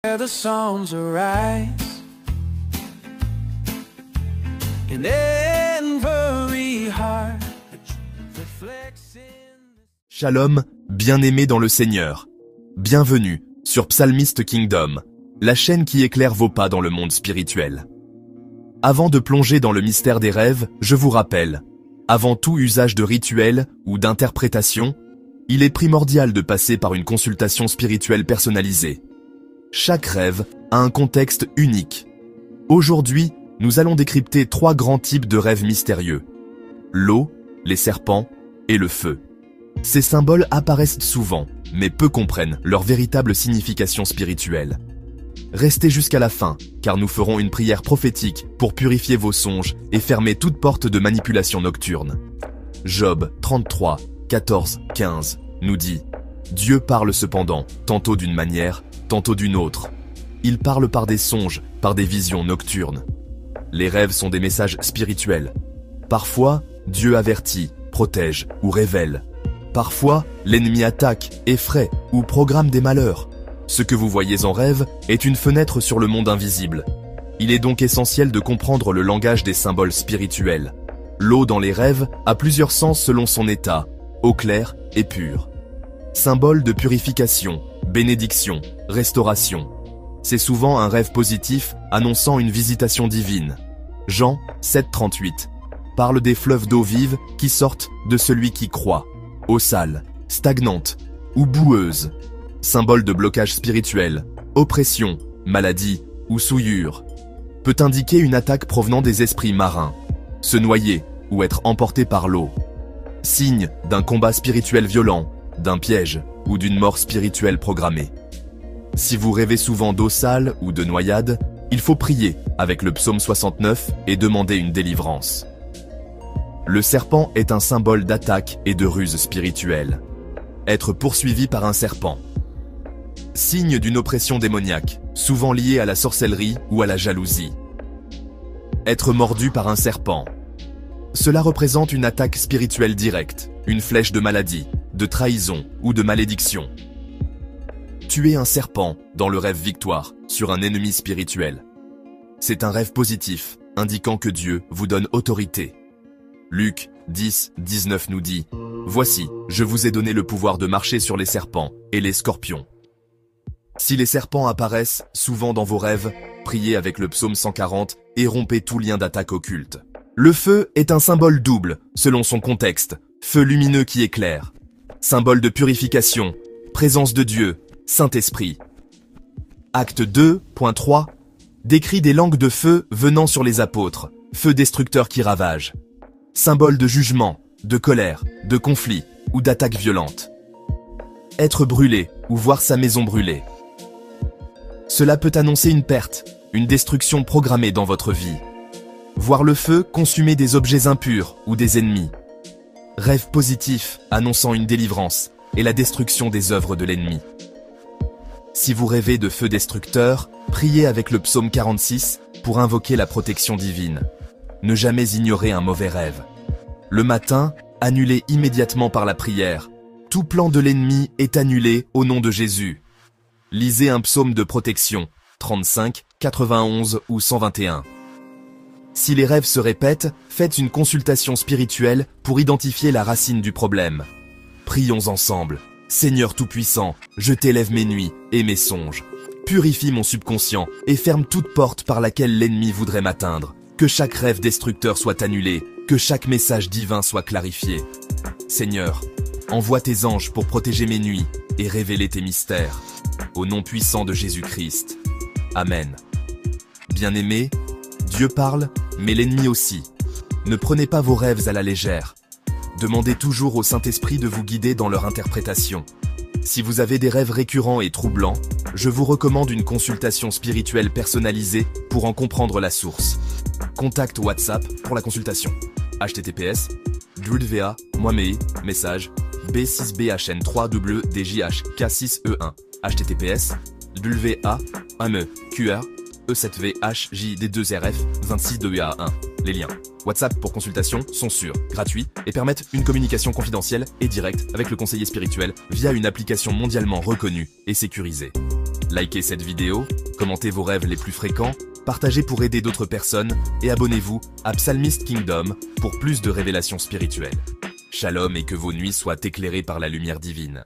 The songs arise in every heart reflects in... Shalom, bien-aimés dans le Seigneur. Bienvenue sur Psalmist Kingdom, la chaîne qui éclaire vos pas dans le monde spirituel. Avant de plonger dans le mystère des rêves, je vous rappelle, avant tout usage de rituels ou d'interprétation, il est primordial de passer par une consultation spirituelle personnalisée. Chaque rêve a un contexte unique. Aujourd'hui, nous allons décrypter 3 grands types de rêves mystérieux. L'eau, les serpents et le feu. Ces symboles apparaissent souvent, mais peu comprennent leur véritable signification spirituelle. Restez jusqu'à la fin, car nous ferons une prière prophétique pour purifier vos songes et fermer toute porte de manipulation nocturne. Job 33, 14, 15 nous dit « Dieu parle cependant, tantôt d'une manière, tantôt d'une autre. Il parle par des songes, par des visions nocturnes. » Les rêves sont des messages spirituels. Parfois, Dieu avertit, protège ou révèle. Parfois, l'ennemi attaque, effraie ou programme des malheurs. Ce que vous voyez en rêve est une fenêtre sur le monde invisible. Il est donc essentiel de comprendre le langage des symboles spirituels. L'eau dans les rêves a plusieurs sens selon son état, eau claire et pure. Symbole de purification, bénédiction, restauration. C'est souvent un rêve positif annonçant une visitation divine. Jean 7,38 parle des fleuves d'eau vive qui sortent de celui qui croit. Eau sale, stagnante ou boueuse. Symbole de blocage spirituel, oppression, maladie ou souillure. Peut indiquer une attaque provenant des esprits marins. Se noyer ou être emporté par l'eau. Signe d'un combat spirituel violent, d'un piège ou d'une mort spirituelle programmée. Si vous rêvez souvent d'eau sale ou de noyade, il faut prier avec le psaume 69 et demander une délivrance. Le serpent est un symbole d'attaque et de ruse spirituelle. Être poursuivi par un serpent. Signe d'une oppression démoniaque, souvent liée à la sorcellerie ou à la jalousie. Être mordu par un serpent. Cela représente une attaque spirituelle directe, une flèche de maladie, de trahison ou de malédiction. Tuer un serpent dans le rêve victoire sur un ennemi spirituel. C'est un rêve positif, indiquant que Dieu vous donne autorité. Luc 10, 19 nous dit « Voici, je vous ai donné le pouvoir de marcher sur les serpents et les scorpions. » Si les serpents apparaissent souvent dans vos rêves, priez avec le psaume 140 et rompez tout lien d'attaque occulte. Le feu est un symbole double, selon son contexte, feu lumineux qui éclaire. Symbole de purification, présence de Dieu, Saint-Esprit. Acte 2.3 décrit des langues de feu venant sur les apôtres, feu destructeur qui ravage. Symbole de jugement, de colère, de conflit ou d'attaque violente. Être brûlé ou voir sa maison brûler. Cela peut annoncer une perte, une destruction programmée dans votre vie. Voir le feu consumer des objets impurs ou des ennemis. Rêve positif annonçant une délivrance et la destruction des œuvres de l'ennemi. Si vous rêvez de feu destructeur, priez avec le psaume 46 pour invoquer la protection divine. Ne jamais ignorer un mauvais rêve. Le matin, annulez immédiatement par la prière. Tout plan de l'ennemi est annulé au nom de Jésus. Lisez un psaume de protection, 35, 91 ou 121. Si les rêves se répètent, faites une consultation spirituelle pour identifier la racine du problème. Prions ensemble. Seigneur Tout-Puissant, je t'élève mes nuits et mes songes. Purifie mon subconscient et ferme toute porte par laquelle l'ennemi voudrait m'atteindre. Que chaque rêve destructeur soit annulé, que chaque message divin soit clarifié. Seigneur, envoie tes anges pour protéger mes nuits et révéler tes mystères. Au nom puissant de Jésus-Christ. Amen. Bien-aimés, Dieu parle, mais l'ennemi aussi. Ne prenez pas vos rêves à la légère. Demandez toujours au Saint-Esprit de vous guider dans leur interprétation. Si vous avez des rêves récurrents et troublants, je vous recommande une consultation spirituelle personnalisée pour en comprendre la source. Contact WhatsApp pour la consultation. https www moimei message b6bhn3wdjhk6e1 https www.ameqr E7VHJD2RF 26 Les liens WhatsApp pour consultation sont sûrs, gratuits et permettent une communication confidentielle et directe avec le conseiller spirituel via une application mondialement reconnue et sécurisée. Likez cette vidéo, commentez vos rêves les plus fréquents, partagez pour aider d'autres personnes et abonnez-vous à Psalmist Kingdom pour plus de révélations spirituelles. Shalom et que vos nuits soient éclairées par la lumière divine.